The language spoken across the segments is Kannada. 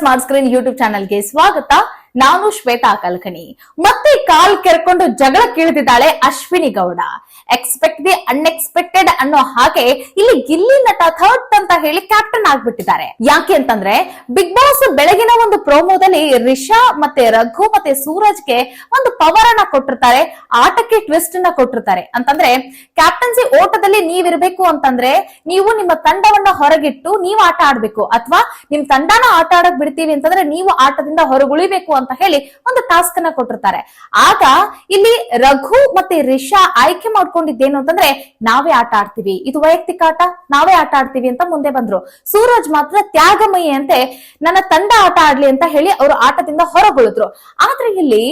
ಸ್ಮಾರ್ಟ್ ಸ್ಕ್ರೀನ್ ಯೂಟ್ಯೂಬ್ ಚಾನೆಲ್ಗೆ ಸ್ವಾಗತ. ನಾನು ಶ್ವೇತಾ ಕಲ್ಕಣಿ. ಮತ್ತೆ ಕಾಲ್ ಕೆರ್ಕೊಂಡು ಜಗಳ ಕೀಳ್ತಿದ್ದಾಳೆ Ashwini Gowda. Expect the unexpected ಅನ್ನೋ ಹಾಗೆ ಇಲ್ಲಿ ಗಿಲ್ಲಿ ನಟ ಥರ್ಡ್ ಅಂತ ಹೇಳಿ ಕ್ಯಾಪ್ಟನ್ ಆಗ್ಬಿಟ್ಟಿದ್ದಾರೆ. ಯಾಕೆ ಅಂತಂದ್ರೆ ಬಿಗ್ ಬಾಸ್ ಬೆಳಗಿನ ಒಂದು ಪ್ರೋಮೋದಲ್ಲಿ ರಿಷಾ ಮತ್ತೆ ರಘು ಮತ್ತೆ ಸೂರಜ್ಗೆ ಒಂದು ಪವರ್ ಅನ್ನ ಕೊಟ್ಟಿರ್ತಾರೆ, ಆಟಕ್ಕೆ ಟ್ವಿಸ್ಟ್ ಅನ್ನ ಕೊಟ್ಟಿರ್ತಾರೆ. ಅಂತಂದ್ರೆ ಕ್ಯಾಪ್ಟನ್ಸಿ ಓಟದಲ್ಲಿ ನೀವಿರ್ಬೇಕು ಅಂತಂದ್ರೆ ನೀವು ನಿಮ್ಮ ತಂಡವನ್ನ ಹೊರಗಿಟ್ಟು ನೀವು ಆಟ ಆಡ್ಬೇಕು, ಅಥವಾ ನಿಮ್ ತಂಡನ ಆಟ ಆಡಕ್ ಬಿಡ್ತೀವಿ ಅಂತಂದ್ರೆ ನೀವು ಆಟದಿಂದ ಹೊರಗುಳಿಬೇಕು ಅಂತ ಹೇಳಿ ಒಂದು ಟಾಸ್ಕ್ ಅನ್ನ ಕೊಟ್ಟಿರ್ತಾರೆ. ಆಗ ಇಲ್ಲಿ ರಘು ಮತ್ತೆ ರಿಷಾ ಆಯ್ಕೆ ಮಾಡ್ಕೊಂಡಿದ್ದೇನು ಅಂತಂದ್ರೆ ನಾವೇ ಆಟ ಆಡ್ತೀವಿ, ಇದು ವೈಯಕ್ತಿಕ ಆಟ, ನಾವೇ ಆಟ ಆಡ್ತೀವಿ ಅಂತ ಮುಂದೆ ಬಂದ್ರು. ಸೂರಜ್ ಮಾತ್ರ ತ್ಯಾಗಮಯಿ ಅಂತೆ ನನ್ನ ತಂಡ ಆಟ ಆಡ್ಲಿ ಅಂತ ಹೇಳಿ ಅವರು ಆಟದಿಂದ ಹೊರಗುಳಿದ್ರು. ಆದ್ರೆ ಇಲ್ಲಿ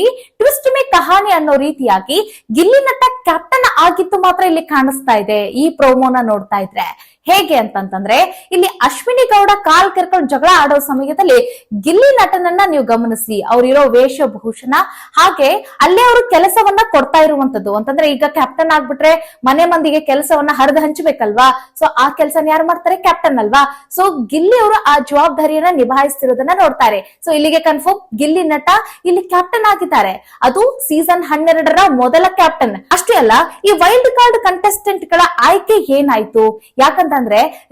ಟ್ವಿಸ್ಟ್ ಮೇ ಕಹಾನಿ ಅನ್ನೋ ರೀತಿಯಾಗಿ ಗಿಲ್ಲಿ ನಟ ಕ್ಯಾಪ್ಟನ್ ಆಗಿತ್ತು ಮಾತ್ರ ಇಲ್ಲಿ ಕಾಣಿಸ್ತಾ ಇದೆ ಈ ಪ್ರೋಮೋನ ನೋಡ್ತಾ ಇದ್ರೆ. ಹೇಗೆ ಅಂತಂತಂದ್ರೆ ಇಲ್ಲಿ ಅಶ್ವಿನಿ ಗೌಡ ಕಾಲ್ ಕೆರ್ಕೊಂಡು ಜಗಳ ಆಡೋ ಸಮಯದಲ್ಲಿ ಗಿಲ್ಲಿ ನಟನನ್ನ ನೀವು ಗಮನಿಸಿ, ಅವ್ರಿರೋ ವೇಷಭೂಷಣ, ಹಾಗೆ ಅಲ್ಲೇ ಅವರು ಕೆಲಸವನ್ನ ಕೊಡ್ತಾ ಇರುವಂತದ್ದು. ಅಂತಂದ್ರೆ ಈಗ ಕ್ಯಾಪ್ಟನ್ ಆಗ್ಬಿಟ್ರೆ ಮನೆ ಮಂದಿಗೆ ಕೆಲಸವನ್ನ ಹರಿದು ಹಂಚ್ಬೇಕಲ್ವಾ, ಸೊ ಆ ಕೆಲಸನ ಯಾರು ಮಾಡ್ತಾರೆ? ಕ್ಯಾಪ್ಟನ್ ಅಲ್ವಾ. ಸೊ ಗಿಲ್ಲಿ ಅವರು ಆ ಜವಾಬ್ದಾರಿಯನ್ನ ನಿಭಾಯಿಸ್ತಿರೋದನ್ನ ನೋಡ್ತಾರೆ. ಸೊ ಇಲ್ಲಿಗೆ ಕನ್ಫರ್ಮ್ ಗಿಲ್ಲಿ ನಟ ಇಲ್ಲಿ ಕ್ಯಾಪ್ಟನ್ ಆಗಿದ್ದಾರೆ. ಅದು ಸೀಸನ್ 12ರ ಮೊದಲ ಕ್ಯಾಪ್ಟನ್. ಅಷ್ಟೇ ಅಲ್ಲ, ಈ ವೈಲ್ಡ್ ಕಾರ್ಡ್ ಕಂಟೆಸ್ಟೆಂಟ್ ಗಳ ಆಯ್ಕೆ ಏನಾಯ್ತು? ಯಾಕಂತಂದ್ರೆ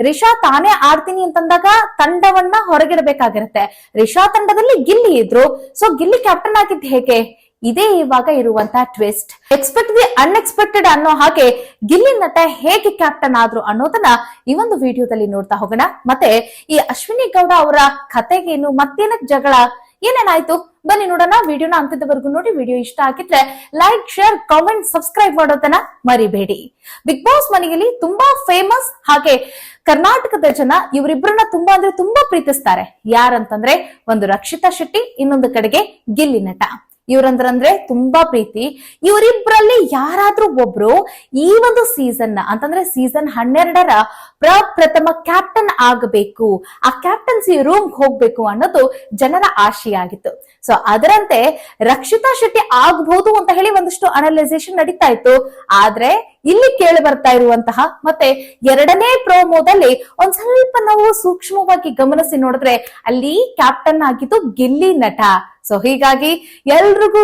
ರಿಷಾ ತಾನೇ ಆಡ್ತೀನಿ ಅಂತಂದಾಗ ತಂಡವನ್ನ ಹೊರಗಿಡಬೇಕಾಗಿರುತ್ತೆ. ರಿಷಾ ತಂಡದಲ್ಲಿ ಗಿಲ್ಲಿ ಇದ್ರು, ಸೊ ಗಿಲ್ಲಿ ಕ್ಯಾಪ್ಟನ್ ಆಗಿದ್ದು ಹೇಗೆ? ಇದೇ ಇವಾಗ ಇರುವಂತಹ ಟ್ವಿಸ್ಟ್. ಎಕ್ಸ್ಪೆಕ್ಟ್ ದಿ ಅನ್ಎಕ್ಸ್ಪೆಕ್ಟೆಡ್ ಅನ್ನೋ ಹಾಗೆ ಗಿಲ್ಲಿ ನಟ ಹೇಗೆ ಕ್ಯಾಪ್ಟನ್ ಆದ್ರು ಅನ್ನೋದನ್ನ ಈ ಒಂದು ವಿಡಿಯೋದಲ್ಲಿ ನೋಡ್ತಾ ಹೋಗೋಣ. ಮತ್ತೆ ಈ ಅಶ್ವಿನಿ ಗೌಡ ಅವರ ಕತೆಗೇನು, ಮತ್ತೇನಕ್ ಜಗಳ, ಏನೇನಾಯ್ತು ಬನ್ನಿ ನೋಡೋಣ. ವಿಡಿಯೋನ ಅಂತ್ಯದವರೆಗೂ ನೋಡಿ. ವಿಡಿಯೋ ಇಷ್ಟ ಆಗಿದ್ರೆ ಲೈಕ್, ಶೇರ್, ಕಾಮೆಂಟ್, ಸಬ್ಸ್ಕ್ರೈಬ್ ಮಾಡೋದನ್ನ ಮರಿಬೇಡಿ. ಬಿಗ್ ಬಾಸ್ ಮನೆಯಲ್ಲಿ ತುಂಬಾ ಫೇಮಸ್, ಹಾಗೆ ಕರ್ನಾಟಕದ ಜನ ಇವರಿಬ್ಬರನ್ನ ತುಂಬಾ ಅಂದ್ರೆ ತುಂಬಾ ಪ್ರೀತಿಸ್ತಾರೆ. ಯಾರಂತಂದ್ರೆ ಒಂದು ರಕ್ಷಿತಾ ಶೆಟ್ಟಿ, ಇನ್ನೊಂದು ಕಡೆಗೆ ಗಿಲ್ಲಿ ನಟ. ಇವ್ರಂದ್ರೆ ತುಂಬಾ ಪ್ರೀತಿ. ಇವರಿಬ್ಬರಲ್ಲಿ ಯಾರಾದ್ರೂ ಒಬ್ರು ಈ ಒಂದು ಸೀಸನ್ ಅಂತಂದ್ರೆ ಸೀಸನ್ 12ರ ಪ್ರಪ್ರಥಮ ಕ್ಯಾಪ್ಟನ್ ಆಗಬೇಕು, ಆ ಕ್ಯಾಪ್ಟನ್ಸಿ ರೂಮ್ ಹೋಗ್ಬೇಕು ಅನ್ನೋದು ಜನರ ಆಶೆಯಾಗಿತ್ತು. ಸೊ ಅದರಂತೆ ರಕ್ಷಿತಾ ಶೆಟ್ಟಿ ಆಗಬಹುದು ಅಂತ ಹೇಳಿ ಒಂದಷ್ಟು ಅನಲೈಸೇಷನ್ ನಡೀತಾ ಇತ್ತು. ಆದ್ರೆ ಇಲ್ಲಿ ಕೇಳಿ ಬರ್ತಾ ಇರುವಂತಹ ಮತ್ತೆ ಎರಡನೇ ಪ್ರೋಮೋದಲ್ಲಿ ಒಂದ್ ಸ್ವಲ್ಪ ನಾವು ಸೂಕ್ಷ್ಮವಾಗಿ ಗಮನಿಸಿ ನೋಡಿದ್ರೆ ಅಲ್ಲಿ ಕ್ಯಾಪ್ಟನ್ ಆಗಿದ್ದು ಗಿಲ್ಲಿ ನಟ. ಸೊ ಹೀಗಾಗಿ ಎಲ್ರಿಗೂ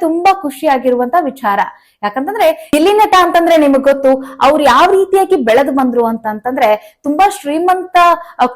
ತುಂಬಾ ಖುಷಿಯಾಗಿರುವಂತ ವಿಚಾರ. ಯಾಕಂತಂದ್ರೆ ಗಿಲ್ಲಿ ನಟ ಅಂತಂದ್ರೆ ನಿಮಗ್ ಗೊತ್ತು, ಅವ್ರು ಯಾವ ರೀತಿಯಾಗಿ ಬೆಳೆದು ಬಂದ್ರು ಅಂತಂದ್ರೆ ತುಂಬಾ ಶ್ರೀಮಂತ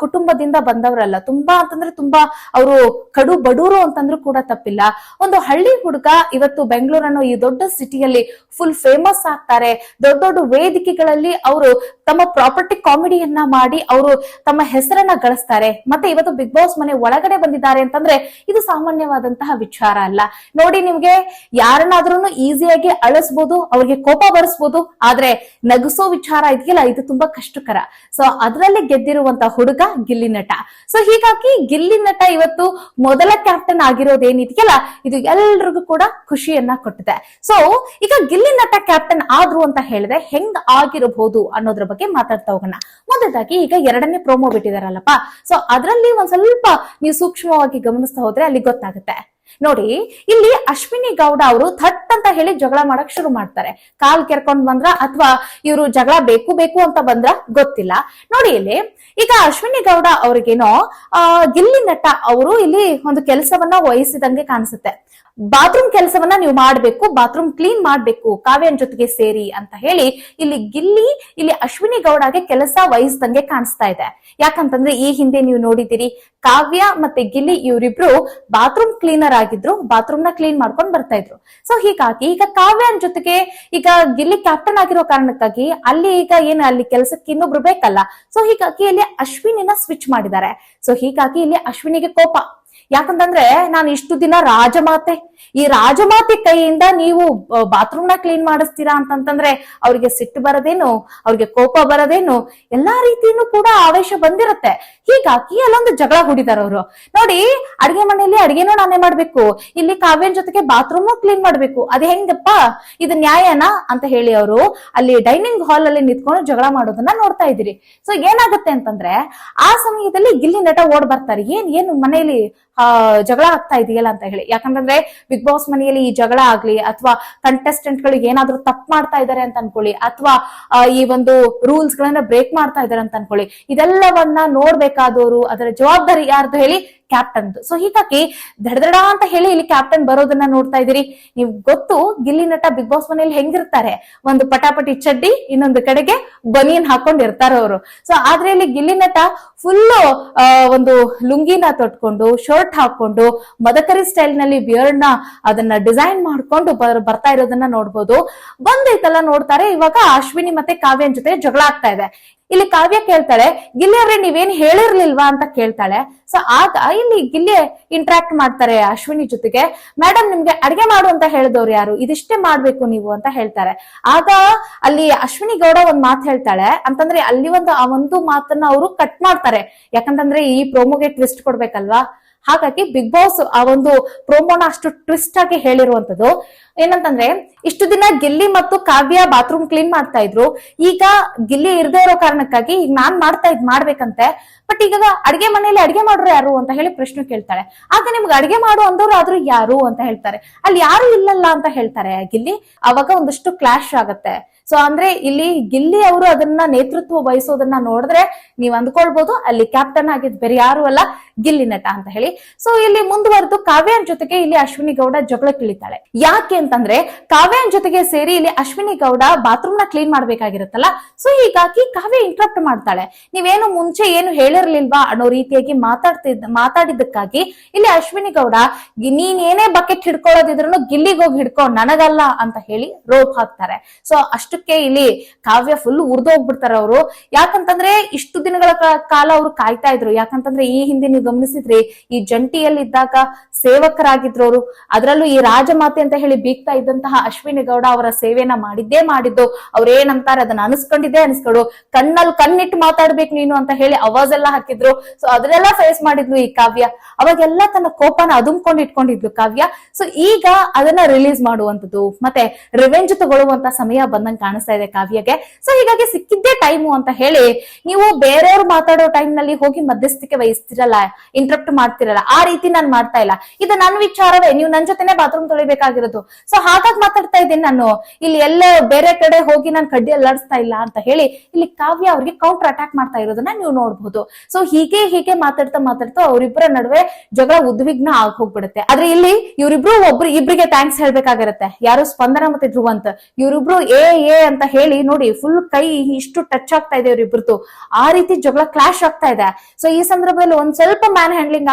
ಕುಟುಂಬದಿಂದ ಬಂದವರಲ್ಲ. ತುಂಬಾ ಅವರು ಕಡು ಬಡೂರು ಅಂತಂದ್ರೂ ಕೂಡ ತಪ್ಪಿಲ್ಲ. ಒಂದು ಹಳ್ಳಿ ಹುಡುಗ ಇವತ್ತು ಬೆಂಗಳೂರನ್ನು ಈ ದೊಡ್ಡ ಸಿಟಿಯಲ್ಲಿ ಫುಲ್ ಫೇಮಸ್ ಆಗ್ತಾರೆ. ದೊಡ್ಡ ದೊಡ್ಡ ವೇದಿಕೆಗಳಲ್ಲಿ ಅವರು ತಮ್ಮ ಪ್ರಾಪರ್ಟಿ ಕಾಮಿಡಿಯನ್ನ ಮಾಡಿ ಅವರು ತಮ್ಮ ಹೆಸರನ್ನ ಗಳಿಸ್ತಾರೆ. ಮತ್ತೆ ಇವತ್ತು ಬಿಗ್ ಬಾಸ್ ಮನೆ ಒಳಗಡೆ ಬಂದಿದ್ದಾರೆ ಅಂತಂದ್ರೆ ಇದು ಸಾಮಾನ್ಯವಾದಂತಹ ವಿಚಾರ ಅಲ್ಲ. ನೋಡಿ, ನಿಮ್ಗೆ ಯಾರನ್ನಾದ್ರೂ ಈಸಿಯಾಗಿ ಅಳಿಸ್ಬೋದು, ಅವ್ರಿಗೆ ಕೋಪ ಬರಿಸ್ಬೋದು, ಆದ್ರೆ ನಗಿಸೋ ವಿಚಾರ ಇದೆಯಲ್ಲ, ಇದು ತುಂಬಾ ಕಷ್ಟಕರ. ಸೊ ಅದರಲ್ಲಿ ಗೆದ್ದಿರುವಂತ ಹುಡುಗ ಗಿಲ್ಲಿ ನಟ. ಸೊ ಹೀಗಾಗಿ ಗಿಲ್ಲಿ ನಟ ಇವತ್ತು ಮೊದಲ ಕ್ಯಾಪ್ಟನ್ ಆಗಿರೋದೇನಿದೆಯಲ್ಲ, ಇದು ಎಲ್ರಿಗೂ ಕೂಡ ಖುಷಿಯನ್ನ ಕೊಟ್ಟಿದೆ. ಸೊ ಈಗ ಗಿಲ್ಲಿ ನಟ ಕ್ಯಾಪ್ಟನ್ ಆದ್ರು ಅಂತ ಹೇಳಿದ್ರೆ ಹೆಂಗ್ ಆಗಿರಬಹುದು ಅನ್ನೋದ್ರ ಬಗ್ಗೆ ಮಾತಾಡ್ತಾ ಹೋಗೋಣ. ಮೊದಲಾಗಿ ಈಗ ಎರಡನೇ ಪ್ರೋಮೋ ಬಿಟ್ಟಿದಾರಲ್ಲಪ್ಪ, ಸೊ ಅದರಲ್ಲಿ ಒಂದ್ ಸ್ವಲ್ಪ ನೀವು ಸೂಕ್ಷ್ಮವಾಗಿ ಗಮನಿಸ್ತಾ ಹೋದ್ರೆ ಅಲ್ಲಿ ಗೊತ್ತಾಗುತ್ತೆ. ನೋಡಿ, ಇಲ್ಲಿ ಅಶ್ವಿನಿ ಗೌಡ ಅವರು ಥಟ್ ಅಂತ ಹೇಳಿ ಜಗಳ ಮಾಡಕ್ ಶುರು ಮಾಡ್ತಾರೆ. ಕಾಲ್ ಕೆರ್ಕೊಂಡ್ ಬಂದ್ರ ಅಥವಾ ಇವರು ಜಗಳ ಬೇಕು ಅಂತ ಬಂದ್ರ ಗೊತ್ತಿಲ್ಲ. ನೋಡಿ, ಇಲ್ಲಿ ಈಗ ಅಶ್ವಿನಿ ಗೌಡ ಅವ್ರಿಗೇನೋ ಗಿಲ್ಲಿ ನಟ ಅವರು ಇಲ್ಲಿ ಒಂದು ಕೆಲಸವನ್ನ ವಹಿಸಿದಂಗೆ ಕಾಣಿಸುತ್ತೆ. ಬಾತ್ರೂಮ್ ಕೆಲಸವನ್ನ ನೀವು ಮಾಡ್ಬೇಕು, ಬಾತ್ರೂಮ್ ಕ್ಲೀನ್ ಮಾಡ್ಬೇಕು ಕಾವ್ಯನ್ ಜೊತೆಗೆ ಸೇರಿ ಅಂತ ಹೇಳಿ ಇಲ್ಲಿ ಅಶ್ವಿನಿ ಗೌಡಗೆ ಕೆಲಸ ವಹಿಸಿದಂಗೆ ಕಾಣಿಸ್ತಾ ಇದೆ. ಯಾಕಂತಂದ್ರೆ ಈ ಹಿಂದೆ ನೀವು ನೋಡಿದಿರಿ, ಕಾವ್ಯ ಮತ್ತೆ ಗಿಲ್ಲಿ ಇವರಿಬ್ರು ಬಾತ್ರೂಮ್ ಕ್ಲೀನರ್ ಆಗಿದ್ರು, ಬಾತ್ರೂಮ್ ನ ಕ್ಲೀನ್ ಮಾಡ್ಕೊಂಡ್ ಬರ್ತಾ ಇದ್ರು. ಸೊ ಹೀಗಾಗಿ ಈಗ ಕಾವ್ಯನ್ ಜೊತೆಗೆ ಈಗ ಗಿಲ್ಲಿ ಕ್ಯಾಪ್ಟನ್ ಆಗಿರೋ ಕಾರಣಕ್ಕಾಗಿ ಅಲ್ಲಿ ಈಗ ಅಲ್ಲಿ ಕೆಲಸಕ್ಕೆ ಇನ್ನೊಬ್ರು ಬೇಕಲ್ಲ. ಸೊ ಹೀಗಾಗಿ ಇಲ್ಲಿ ಅಶ್ವಿನಿನ ಸ್ವಿಚ್ ಮಾಡಿದ್ದಾರೆ. ಸೊ ಹೀಗಾಗಿ ಇಲ್ಲಿ ಅಶ್ವಿನಿಗೆ ಕೋಪ. ಯಾಕಂತಂದ್ರೆ ನಾನು ಇಷ್ಟು ದಿನ ರಾಜಮಾತೆ, ಈ ರಾಜಮಾತೆ ಕೈಯಿಂದ ನೀವು ಬಾತ್ರೂಮ್ ನ ಕ್ಲೀನ್ ಮಾಡಿಸ್ತೀರಾ ಅಂತಂತಂದ್ರೆ ಅವ್ರಿಗೆ ಸಿಟ್ಟು ಬರದೇನು, ಅವ್ರಿಗೆ ಕೋಪ ಬರದೇನು, ಎಲ್ಲಾ ರೀತಿಯೂ ಕೂಡ ಆವೇಶ ಬಂದಿರತ್ತೆ. ಹೀಗಾಗಿ ಅಲ್ಲೊಂದು ಜಗಳ ಹೂಡಿದಾರ ಅವರು. ನೋಡಿ, ಅಡಿಗೆ ಮನೆಯಲ್ಲಿ ಅಡಿಗೆನೂ ನಾನೇ ಮಾಡ್ಬೇಕು, ಇಲ್ಲಿ ಕಾವ್ಯನ್ ಜೊತೆಗೆ ಬಾತ್ರೂಮ್ ಕ್ಲೀನ್ ಮಾಡ್ಬೇಕು, ಅದ್ ಹೆಂಗಪ್ಪ, ಇದು ನ್ಯಾಯನಾ ಅಂತ ಹೇಳಿ ಅವರು ಅಲ್ಲಿ ಡೈನಿಂಗ್ ಹಾಲ್ ಅಲ್ಲಿ ನಿಂತ್ಕೊಂಡು ಜಗಳ ಮಾಡೋದನ್ನ ನೋಡ್ತಾ ಇದ್ದೀರಿ. ಸೊ ಏನಾಗುತ್ತೆ ಅಂತಂದ್ರೆ ಆ ಸಮಯದಲ್ಲಿ ಗಿಲ್ಲಿ ನಟ ಓಡ್ ಬರ್ತಾರೆ. ಏನು ಮನೆಯಲ್ಲಿ ಜಗಳ ಆಗ್ತಾ ಇದೆಯಲ್ಲ ಅಂತ ಹೇಳಿ. ಯಾಕಂತಂದ್ರೆ ಬಿಗ್ ಬಾಸ್ ಮನೆಯಲ್ಲಿ ಈ ಜಗಳ ಆಗ್ಲಿ ಅಥವಾ ಕಂಟೆಸ್ಟೆಂಟ್ ಗಳು ಏನಾದ್ರೂ ತಪ್ಪು ಮಾಡ್ತಾ ಇದಾರೆ ಅಂತ ಅನ್ಕೊಳ್ಳಿ, ಅಥವಾ ಈ ಒಂದು ರೂಲ್ಸ್ ಗಳನ್ನ ಬ್ರೇಕ್ ಮಾಡ್ತಾ ಇದಾರೆ ಅಂತ ಅನ್ಕೊಳ್ಳಿ, ಇದೆಲ್ಲವನ್ನ ನೋಡ್ಬೇಕಾದವರು, ಅದರ ಜವಾಬ್ದಾರಿ ಯಾರ್ದು ಹೇಳಿ? ಕ್ಯಾಪ್ಟನ್. ಸೊ ಹೀಗಾಗಿ ದಡದಡ ಅಂತ ಹೇಳಿ ಇಲ್ಲಿ ಕ್ಯಾಪ್ಟನ್ ಬರೋದನ್ನ ನೋಡ್ತಾ ಇದೀರಿ. ನೀವು ಗೊತ್ತು ಗಿಲ್ಲಿ ನಟ ಬಿಗ್ ಬಾಸ್ ಮನೇಲಿ ಹೆಂಗಿರ್ತಾರೆ, ಒಂದು ಪಟಾಪಟಿ ಚಡ್ಡಿ, ಇನ್ನೊಂದು ಕಡೆಗೆ ಬನಿಯನ್ ಹಾಕೊಂಡಿರ್ತಾರೆ ಅವರು. ಸೊ ಆದ್ರೆ ಇಲ್ಲಿ ಗಿಲ್ಲಿ ನಟ ಫುಲ್ಲು ಒಂದು ಲುಂಗಿನ ತೊಟ್ಕೊಂಡು, ಶರ್ಟ್ ಹಾಕೊಂಡು, ಮದಕರಿ ಸ್ಟೈಲ್ ನಲ್ಲಿ ಬಿಯರ್ಡ್ ನ ಅದನ್ನ ಡಿಸೈನ್ ಮಾಡ್ಕೊಂಡು ಬರ್ತಾ ಇರೋದನ್ನ ನೋಡ್ಬೋದು. ಬಂದೈತಲ್ಲ ನೋಡ್ತಾರೆ. ಇವಾಗ ಅಶ್ವಿನಿ ಮತ್ತೆ ಕಾವ್ಯನ್ ಜೊತೆ ಜಗಳ ಆಗ್ತಾ ಇದೆ. ಇಲ್ಲಿ ಕಾವ್ಯ ಕೇಳ್ತಾಳೆ, ಗಿಲ್ಲಿ ಅವ್ರೆ ನೀವೇನ್ ಹೇಳಿರ್ಲಿಲ್ವಾ ಅಂತ ಕೇಳ್ತಾಳೆ. ಸೊ ಆಗ ಇಲ್ಲಿ ಗಿಲ್ಲಿ ಇಂಟ್ರಾಕ್ಟ್ ಮಾಡ್ತಾರೆ ಅಶ್ವಿನಿ ಜೊತೆಗೆ. ಮೇಡಮ್ ನಿಮ್ಗೆ ಅಡ್ಗೆ ಮಾಡು ಅಂತ ಹೇಳಿದವ್ರು ಯಾರು, ಇದಿಷ್ಟೇ ಮಾಡ್ಬೇಕು ನೀವು ಅಂತ ಹೇಳ್ತಾರೆ. ಆಗ ಅಲ್ಲಿ ಅಶ್ವಿನಿ ಗೌಡ ಒಂದ್ ಮಾತು ಹೇಳ್ತಾಳೆ, ಅಂತಂದ್ರೆ ಅಲ್ಲಿ ಆ ಒಂದು ಮಾತನ್ನ ಅವರು ಕಟ್ ಮಾಡ್ತಾರೆ. ಯಾಕಂತಂದ್ರೆ ಈ ಪ್ರೋಮೋಗೆ ಟ್ವಿಸ್ಟ್ ಕೊಡ್ಬೇಕಲ್ವಾ. ಹಾಗಾಗಿ ಬಿಗ್ ಬಾಸ್ ಆ ಒಂದು ಪ್ರೋಮೋನ ಅಷ್ಟು ಟ್ವಿಸ್ಟ್ ಆಗಿ ಹೇಳಿರುವಂತದ್ದು. ಏನಂತಂದ್ರೆ ಇಷ್ಟು ದಿನ ಗಿಲ್ಲಿ ಮತ್ತು ಕಾವ್ಯ ಬಾತ್ರೂಮ್ ಕ್ಲೀನ್ ಮಾಡ್ತಾ ಇದ್ರು. ಈಗ ಗಿಲ್ಲಿ ಇರದೇ ಇರೋ ಕಾರಣಕ್ಕಾಗಿ ಈಗ ನಾನ್ ಮಾಡ್ಬೇಕಂತೆ. ಬಟ್ ಈಗ ಅಡ್ಗೆ ಮನೇಲಿ ಅಡ್ಗೆ ಮಾಡೋರು ಯಾರು ಅಂತ ಹೇಳಿ ಪ್ರಶ್ನೆ ಕೇಳ್ತಾಳೆ. ಆಗ ನಿಮ್ಗೆ ಅಡ್ಗೆ ಮಾಡು ಅಂದವ್ರು ಆದ್ರೂ ಯಾರು ಅಂತ ಹೇಳ್ತಾರೆ. ಅಲ್ಲಿ ಯಾರು ಇಲ್ಲಲ್ಲ ಅಂತ ಹೇಳ್ತಾರೆ ಗಿಲ್ಲಿ. ಅವಾಗ ಒಂದಷ್ಟು ಕ್ಲಾಶ್ ಆಗತ್ತೆ. ಸೊ ಅಂದ್ರೆ ಇಲ್ಲಿ ಗಿಲ್ಲಿ ಅವರು ಅದನ್ನ ನೇತೃತ್ವ ವಹಿಸೋದನ್ನ ನೋಡಿದ್ರೆ ನೀವ್ ಅಂದ್ಕೊಳ್ಬಹುದು ಅಲ್ಲಿ ಕ್ಯಾಪ್ಟನ್ ಆಗಿದ್ ಬೇರೆ ಯಾರು ಅಲ್ಲ, ಗಿಲ್ಲಿ ನಟ ಅಂತ ಹೇಳಿ. ಸೊ ಇಲ್ಲಿ ಮುಂದುವರೆದು ಕಾವ್ಯನ್ ಜೊತೆಗೆ ಇಲ್ಲಿ ಅಶ್ವಿನಿ ಗೌಡ ಜಗಳ ತಿಳಿತಾಳೆ. ಯಾಕೆ ಅಂತಂದ್ರೆ ಕಾವ್ಯನ್ ಜೊತೆಗೆ ಸೇರಿ ಇಲ್ಲಿ ಅಶ್ವಿನಿ ಗೌಡ ಬಾತ್ರೂಮ್ ನ ಕ್ಲೀನ್ ಮಾಡ್ಬೇಕಾಗಿರುತ್ತಲ್ಲ. ಸೊ ಹೀಗಾಗಿ ಕಾವ್ಯ ಇಂಟ್ರಪ್ಟ್ ಮಾಡ್ತಾಳೆ. ನೀವೇನು ಮುಂಚೆ ಏನು ಹೇಳಿರ್ಲಿಲ್ವಾ ಅನ್ನೋ ರೀತಿಯಾಗಿ ಮಾತಾಡಿದ್ದಕ್ಕಾಗಿ ಇಲ್ಲಿ ಅಶ್ವಿನಿ ಗೌಡ ನೀನ್ ಏನೇ ಬಕೆಟ್ ಹಿಡ್ಕೊಳ್ಳೋದಿದ್ರು ಗಿಲ್ಲಿಗೆ ಹೋಗಿ ಹಿಡ್ಕೊ, ನನಗಲ್ಲ ಅಂತ ಹೇಳಿ ರೋಪ್ ಹಾಕ್ತಾರೆ. ಸೊ ಅಷ್ಟಕ್ಕೆ ಇಲ್ಲಿ ಕಾವ್ಯ ಫುಲ್ ಉರ್ದೋಗ್ಬಿಡ್ತಾರೆ ಅವರು. ಯಾಕಂತಂದ್ರೆ ಇಷ್ಟು ದಿನಗಳ ಕಾಲ ಅವರು ಕಾಯ್ತಾ ಇದ್ರು. ಯಾಕಂತಂದ್ರೆ ಈ ಹಿಂದೆ ನೀವು ಗಮನಿಸಿದ್ರಿ, ಈ ಜಂಟಿಯಲ್ಲಿ ಇದ್ದಾಗ ಸೇವಕರಾಗಿದ್ರು ಅವರು. ಅದರಲ್ಲೂ ಈ ರಾಜಮಾತೆ ಅಂತ ಹೇಳಿ ಬೀಗ್ತಾ ಇದ್ದಂತಹ ಅಶ್ವಿನಿ ಗೌಡ ಅವರ ಸೇವೆನ ಮಾಡಿದ್ದು. ಅವ್ರೇನಂತಾರೆ ಅದನ್ನ ಅನಿಸ್ಕೊಂಡು ಕಣ್ಣಲ್ಲಿ ಕಣ್ಣಿಟ್ಟು ಮಾತಾಡ್ಬೇಕು ನೀನು ಅಂತ ಹೇಳಿ ಅವಾಜ್ ಎಲ್ಲ ಹಾಕಿದ್ರು. ಸೊ ಅದನ್ನೆಲ್ಲ ಫೇಸ್ ಮಾಡಿದ್ಲು ಈ ಕಾವ್ಯ. ಅವಾಗೆಲ್ಲ ತನ್ನ ಕೋಪನ ಅದುಮ್ಕೊಂಡು ಇಟ್ಕೊಂಡಿದ್ಲು ಕಾವ್ಯ. ಸೊ ಈಗ ಅದನ್ನ ರಿಲೀಸ್ ಮಾಡುವಂತದ್ದು ಮತ್ತೆ ರಿವೆಂಜ್ ತಗೊಳ್ಳುವಂತ ಸಮಯ ಬಂದಂಗೆ ಕಾಣಿಸ್ತಾ ಇದೆ ಕಾವ್ಯಗೆ. ಸೊ ಹೀಗಾಗಿ ಸಿಕ್ಕಿದ್ದೇ ಟೈಮು ಅಂತ ಹೇಳಿ ನೀವು ಬೇರೆಯವ್ರು ಮಾತಾಡೋ ಟೈಮ್ ನಲ್ಲಿ ಹೋಗಿ ಮಧ್ಯಸ್ಥಿಕೆ ವಹಿಸ್ತಿರಲ್ಲ, ಇಂಟ್ರಪ್ಟ್ ಮಾಡ್ತಿರಲ್ಲ. ಆ ರೀತಿ ನಾನು ಮಾಡ್ತಾ ಇಲ್ಲ. ಇದು ನನ್ನ ವಿಚಾರವೇ, ನೀವು ನನ್ ಜೊತೆನೆ ಬಾತ್ರೂಮ್ ತೊಳಿಬೇಕಾಗಿರೋದು. ಸೊ ಹಾಗಾಗಿ ಮಾತಾಡ್ತಾ ಇದ್ದೀನಿ ನಾನು. ಇಲ್ಲಿ ಎಲ್ಲ ಬೇರೆ ಕಡೆ ಹೋಗಿ ನಾನು ಕಡ್ಡಿ ಅಲ್ಲಾಡಿಸ್ತಾ ಇಲ್ಲ ಅಂತ ಹೇಳಿ ಇಲ್ಲಿ ಕಾವ್ಯ ಅವ್ರಿಗೆ ಕೌಂಟರ್ ಅಟ್ಯಾಕ್ ಮಾಡ್ತಾ ಇರೋದನ್ನ ನೀವು ನೋಡ್ಬೋದು. ಸೊ ಹೀಗೆ ಮಾತಾಡ್ತಾ ಅವರಿಬ್ಬರ ನಡುವೆ ಜಗಳ ಉದ್ವಿಗ್ನ ಆಗಿ ಹೋಗ್ಬಿಡುತ್ತೆ. ಆದ್ರೆ ಇಲ್ಲಿ ಇವರಿಬ್ರು ಇಬ್ರಿಗೆ ಥ್ಯಾಂಕ್ಸ್ ಹೇಳ್ಬೇಕಾಗಿರುತ್ತೆ. ಯಾರು ಸ್ಪಂದನ ಮತ್ತೆ ಧ್ರುವಂತ್, ಇವರಿಬ್ರು ಏ ಅಂತ ಹೇಳಿ ನೋಡಿ ಫುಲ್ ಕೈ ಇಷ್ಟು ಟಚ್ ಆಗ್ತಾ ಇದೆ ಇವರಿಬ್ರದ್ದು. ಆ ರೀತಿ ಜಗಳ ಕ್ಲಾಶ್ ಆಗ್ತಾ ಇದೆ. ಸೊ ಈ ಸಂದರ್ಭದಲ್ಲಿ ಒಂದ್ ಸ್ವಲ್ಪ ಮ್ಯಾನ್ ಹ್ಯಾಂಡ್ಲಿಂಗ್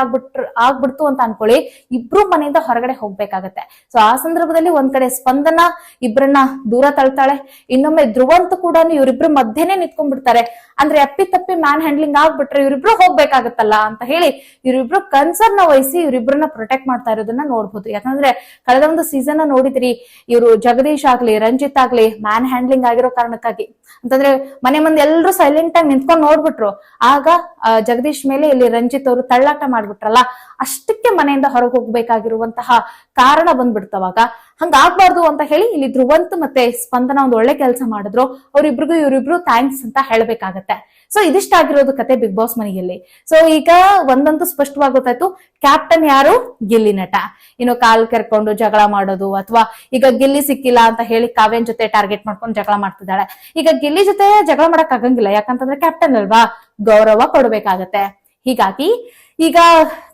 ಆಗ್ಬಿಡ್ತು ಅಂತ ಅನ್ಕೊಳ್ಳಿ, ಇಬ್ರು ಮನೆಯಿಂದ ಹೊರಗಡೆ ಹೋಗ್ಬೇಕಾಗತ್ತೆ. ಸೊ ಆ ಸಂದರ್ಭದಲ್ಲಿ ಒಂದ್ ಕಡೆ ಸ್ಪಂದನ ಇಬ್ರನ್ನ ದೂರ ತಳ್ತಾಳೆ, ಇನ್ನೊಮ್ಮೆ ಧ್ರುವಂತ್ ಕೂಡ ಇವರಿಬ್ರು ಮಧ್ಯೆನೆ ನಿಂತ್ಕೊಂಡ್ಬಿಡ್ತಾರೆ. ಅಂದ್ರೆ ತಪ್ಪಿ ಮ್ಯಾನ್ ಹ್ಯಾಂಡ್ಲಿಂಗ್ ಆಗ್ಬಿಟ್ರೆ ಇವರಿಬ್ರು ಹೋಗ್ಬೇಕಾಗತ್ತಲ್ಲ ಅಂತ ಹೇಳಿ ಇವರಿಬ್ರು ಕನ್ಸರ್ನ್ ವಹಿಸಿ ಇವರಿಬ್ರನ್ನ ಪ್ರೊಟೆಕ್ಟ್ ಮಾಡ್ತಾ ಇರೋದನ್ನ ನೋಡ್ಬೋದು. ಯಾಕಂದ್ರೆ ಕಳೆದ ಒಂದು ಸೀಸನ್ ನೋಡಿದ್ರಿ, ಇವರು ಜಗದೀಶ್ ಆಗ್ಲಿ ರಂಜಿತ್ ಆಗ್ಲಿ ಮ್ಯಾನ್ ಹ್ಯಾಂಡ್ಲಿಂಗ್ ಆಗಿರೋ ಕಾರಣಕ್ಕಾಗಿ ಅಂತಂದ್ರೆ ಮನೆ ಮಂದಿ ಎಲ್ರು ಸೈಲೆಂಟ್ ಆಗಿ ನಿಂತ್ಕೊಂಡು ನೋಡ್ಬಿಟ್ರು. ಆಗ ಜಗದೀಶ್ ಮೇಲೆ ಇಲ್ಲಿ ರಂಜಿತ್ ಅವರು ತಳ್ಳಾಟ ಮಾಡ್ಬಿಟ್ರಲ್ಲ, ಅಷ್ಟಕ್ಕೆ ಮನೆಯಿಂದ ಹೊರಗೆ ಹೋಗ್ಬೇಕಾಗಿರುವಂತಹ ಕಾರಣ ಬಂದ್ಬಿಡ್ತವಾಗ. ಹಂಗಾಗ್ಬಾರ್ದು ಅಂತ ಹೇಳಿ ಇಲ್ಲಿ ಧ್ರುವಂತ್ ಮತ್ತೆ ಸ್ಪಂದನ ಒಂದು ಒಳ್ಳೆ ಕೆಲಸ ಮಾಡಿದ್ರು. ಇವರಿಬ್ರು ಥ್ಯಾಂಕ್ಸ್ ಅಂತ ಹೇಳ್ಬೇಕಾಗತ್ತೆ. ಸೊ ಇದಿಷ್ಟಾಗಿರೋದು ಕತೆ ಬಿಗ್ ಬಾಸ್ ಮನೆಯಲ್ಲಿ. ಸೊ ಈಗ ಒಂದಂತೂ ಸ್ಪಷ್ಟವಾಗಿ ಗೊತ್ತಾಯ್ತು, ಕ್ಯಾಪ್ಟನ್ ಯಾರು, ಗಿಲ್ಲಿ ನಟ. ಇನ್ನು ಕಾಲ್ ಕೆರ್ಕೊಂಡು ಜಗಳ ಮಾಡೋದು, ಅಥವಾ ಈಗ ಗಿಲ್ಲಿ ಸಿಕ್ಕಿಲ್ಲ ಅಂತ ಹೇಳಿ ಕಾವ್ಯನ್ ಜೊತೆ ಟಾರ್ಗೆಟ್ ಮಾಡ್ಕೊಂಡು ಜಗಳ ಮಾಡ್ತಿದ್ದಾಳೆ. ಈಗ ಗಿಲ್ಲಿ ಜೊತೆ ಜಗಳ ಮಾಡಕ್ ಆಗಂಗಿಲ್ಲ, ಯಾಕಂತಂದ್ರೆ ಕ್ಯಾಪ್ಟನ್ ಅಲ್ವಾ, ಗೌರವ ಕೊಡ್ಬೇಕಾಗತ್ತೆ. ಹೀಗಾಗಿ ಈಗ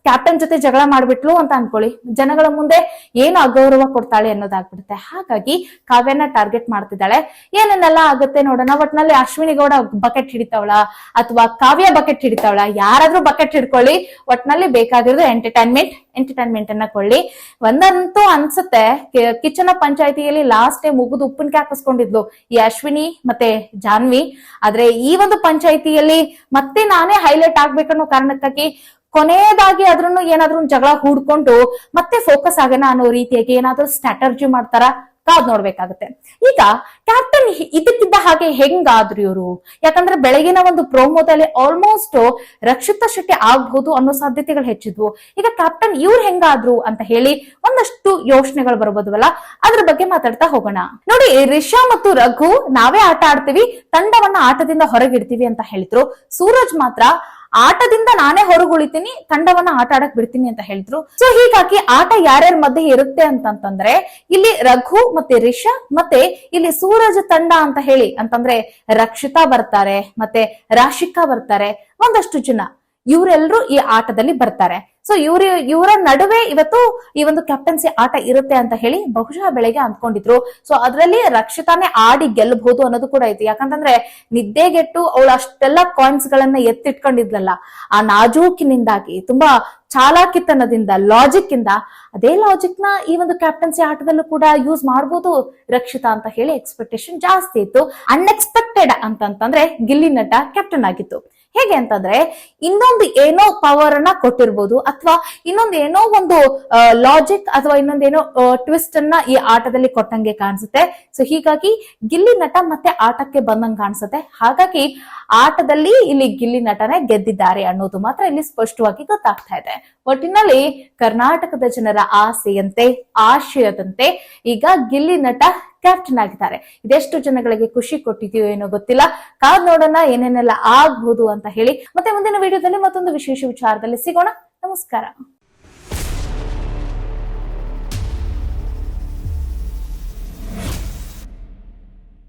ಕ್ಯಾಪ್ಟನ್ ಜೊತೆ ಜಗಳ ಮಾಡ್ಬಿಟ್ಲು ಅಂತ ಅನ್ಕೊಳ್ಳಿ, ಜನಗಳ ಮುಂದೆ ಏನು ಅಗೌರವ ಕೊಡ್ತಾಳೆ ಅನ್ನೋದಾಗ್ಬಿಡುತ್ತೆ. ಹಾಗಾಗಿ ಕಾವ್ಯನ ಟಾರ್ಗೆಟ್ ಮಾಡ್ತಿದ್ದಾಳೆ. ಏನೇನೆಲ್ಲ ಆಗುತ್ತೆ ನೋಡೋಣ. ಒಟ್ನಲ್ಲಿ ಅಶ್ವಿನಿ ಗೌಡ ಬಕೆಟ್ ಹಿಡಿತಾವಳ ಅಥವಾ ಕಾವ್ಯ ಬಕೆಟ್ ಹಿಡಿತಾವಳ, ಯಾರಾದ್ರೂ ಬಕೆಟ್ ಹಿಡ್ಕೊಳ್ಳಿ, ಒಟ್ನಲ್ಲಿ ಬೇಕಾಗಿರೋದು ಎಂಟರ್ಟೈನ್ಮೆಂಟ್ ಅನ್ನ ಕೊಳ್ಳಿ. ಒಂದಂತೂ ಅನ್ಸುತ್ತೆ, ಕಿಚನ ಪಂಚಾಯತಿಯಲ್ಲಿ ಲಾಸ್ಟ್ ಟೈಮ್ ಮುಗಿದು ಉಪ್ಪಿನಕಾಯಿ ಹಾಕಿಸ್ಕೊಂಡಿದ್ಲು ಈ ಅಶ್ವಿನಿ ಮತ್ತೆ ಜಾನ್ವಿ. ಆದ್ರೆ ಈ ಒಂದು ಪಂಚಾಯತಿಯಲ್ಲಿ ಮತ್ತೆ ನಾನೇ ಹೈಲೈಟ್ ಆಗ್ಬೇಕನ್ನೋ ಕಾರಣಕ್ಕಾಗಿ ಕೊನೆಯದಾಗಿ ಅದ್ರನ್ನು ಏನಾದ್ರೂ ಜಗಳ ಹೂಡ್ಕೊಂಡು ಮತ್ತೆ ಫೋಕಸ್ ಆಗೋಣ ಅನ್ನೋ ರೀತಿಯಾಗಿ ಏನಾದ್ರೂ ಸ್ಟ್ರಾಟರ್ಜಿ ಮಾಡ್ತಾರ, ಕಾದ್ ನೋಡ್ಬೇಕಾಗುತ್ತೆ. ಈಗ ಕ್ಯಾಪ್ಟನ್ ಇದಕ್ಕಿದ್ದ ಹಾಗೆ ಹೆಂಗಾದ್ರು ಇವರು, ಯಾಕಂದ್ರೆ ಬೆಳಗಿನ ಒಂದು ಪ್ರೋಮೋದಲ್ಲಿ ಆಲ್ಮೋಸ್ಟ್ ರಕ್ಷಿತಾ ಶೆಟ್ಟಿ ಆಗ್ಬಹುದು ಅನ್ನೋ ಸಾಧ್ಯತೆಗಳು ಹೆಚ್ಚಿದ್ವು. ಈಗ ಕ್ಯಾಪ್ಟನ್ ಇವ್ರು ಹೆಂಗಾದ್ರು ಅಂತ ಹೇಳಿ ಒಂದಷ್ಟು ಯೋಚನೆಗಳು ಬರ್ಬೋದಲ್ಲ, ಅದ್ರ ಬಗ್ಗೆ ಮಾತಾಡ್ತಾ ಹೋಗೋಣ. ನೋಡಿ, ರಿಷಾ ಮತ್ತು ರಘು ನಾವೇ ಆಟ ಆಡ್ತೀವಿ, ತಂಡವನ್ನ ಆಟದಿಂದ ಹೊರಗಿಡ್ತೀವಿ ಅಂತ ಹೇಳಿದ್ರು. ಸೂರಜ್ ಮಾತ್ರ ಆಟದಿಂದ ನಾನೇ ಹೊರಗುಳಿತೀನಿ, ತಂಡವನ್ನ ಆಟ ಆಡಕ್ ಬಿಡ್ತೀನಿ ಅಂತ ಹೇಳಿದ್ರು. ಸೊ ಹೀಗಾಗಿ ಆಟ ಯಾರ್ಯಾರ ಮಧ್ಯೆ ಇರುತ್ತೆ ಅಂತಂದ್ರೆ ಇಲ್ಲಿ ರಘು ಮತ್ತೆ ರಿಷಾ ಮತ್ತೆ ಇಲ್ಲಿ ಸೂರಜ್ ತಂಡ ಅಂತ ಹೇಳಿ ಅಂತಂದ್ರೆ ರಕ್ಷಿತಾ ಬರ್ತಾರೆ, ಮತ್ತೆ ರಾಶಿಕಾ ಬರ್ತಾರೆ, ಒಂದಷ್ಟು ಜನ ಇವರೆಲ್ಲರೂ ಈ ಆಟದಲ್ಲಿ ಬರ್ತಾರೆ. ಸೊ ಇವರ ನಡುವೆ ಇವತ್ತು ಈ ಒಂದು ಕ್ಯಾಪ್ಟನ್ಸಿ ಆಟ ಇರುತ್ತೆ ಅಂತ ಹೇಳಿ ಬಹುಶಃ ಬೆಳಗ್ಗೆ ಅಂದ್ಕೊಂಡಿದ್ರು. ಸೊ ಅದರಲ್ಲಿ ರಕ್ಷಿತಾನೇ ಆಡಿ ಗೆಲ್ಲಬಹುದು ಅನ್ನೋದು ಕೂಡ ಐತಿ. ಯಾಕಂತಂದ್ರೆ ನಿದ್ದೆಗೆಟ್ಟು ಅವಳು ಅಷ್ಟೆಲ್ಲ ಕಾಯಿನ್ಸ್ ಗಳನ್ನ ಎತ್ತಿಟ್ಕೊಂಡಿದ್ಲಲ್ಲ, ಆ ನಾಜೂಕಿನಿಂದಾಗಿ, ತುಂಬಾ ಚಾಲಾಕಿತನದಿಂದ, ಲಾಜಿಕ್ ಇಂದ, ಅದೇ ಲಾಜಿಕ್ ನ ಈ ಒಂದು ಕ್ಯಾಪ್ಟನ್ಸಿ ಆಟದಲ್ಲೂ ಕೂಡ ಯೂಸ್ ಮಾಡಬಹುದು ರಕ್ಷಿತಾ ಅಂತ ಹೇಳಿ ಎಕ್ಸ್ಪೆಕ್ಟೇಷನ್ ಜಾಸ್ತಿ ಇತ್ತು. ಅನ್ಎಕ್ಸ್ಪೆಕ್ಟೆಡ್ ಅಂತಂದ್ರೆ ಗಿಲ್ಲಿ ನಟ ಕ್ಯಾಪ್ಟನ್ ಆಗಿತ್ತು. ಹೇಗೆ ಅಂತಂದ್ರೆ ಇನ್ನೊಂದು ಏನೋ ಪವರ್ ಅನ್ನ ಕೊಟ್ಟಿರ್ಬೋದು, ಅಥವಾ ಇನ್ನೊಂದು ಏನೋ ಒಂದು ಲಾಜಿಕ್ ಅಥವಾ ಇನ್ನೊಂದೇನೋ ಟ್ವಿಸ್ಟ್ ಅನ್ನ ಈ ಆಟದಲ್ಲಿ ಕೊಟ್ಟಂಗೆ ಕಾಣಿಸುತ್ತೆ. ಸೊ ಹೀಗಾಗಿ ಗಿಲ್ಲಿ ನಟ ಮತ್ತೆ ಆಟಕ್ಕೆ ಬಂದಂಗೆ ಕಾಣಿಸುತ್ತೆ. ಹಾಗಾಗಿ ಆಟದಲ್ಲಿ ಇಲ್ಲಿ ಗಿಲ್ಲಿ ನಟನೆ ಗೆದ್ದಿದ್ದಾರೆ ಅನ್ನೋದು ಮಾತ್ರ ಇಲ್ಲಿ ಸ್ಪಷ್ಟವಾಗಿ ಗೊತ್ತಾಗ್ತಾ ಇದೆ. ಒಟ್ಟಿನಲ್ಲಿ ಕರ್ನಾಟಕದ ಜನರ ಆಸೆಯಂತೆ, ಆಶಯದಂತೆ ಈಗ ಗಿಲ್ಲಿ ನಟ ಕ್ಯಾಪ್ಟನ್ ಆಗಿದ್ದಾರೆ. ಇದೆಷ್ಟು ಜನಗಳಿಗೆ ಖುಷಿ ಕೊಟ್ಟಿದೆಯೋ ಏನೋ ಗೊತ್ತಿಲ್ಲ. ಕಾದ್ ನೋಡೋಣ ಏನೇನೆಲ್ಲ ಆಗ್ಬಹುದು ಅಂತ ಹೇಳಿ. ಮತ್ತೆ ಮುಂದಿನ ವಿಡಿಯೋದಲ್ಲಿ ಮತ್ತೊಂದು ವಿಶೇಷ ವಿಚಾರದಲ್ಲಿ ಸಿಗೋಣ. ನಮಸ್ಕಾರ.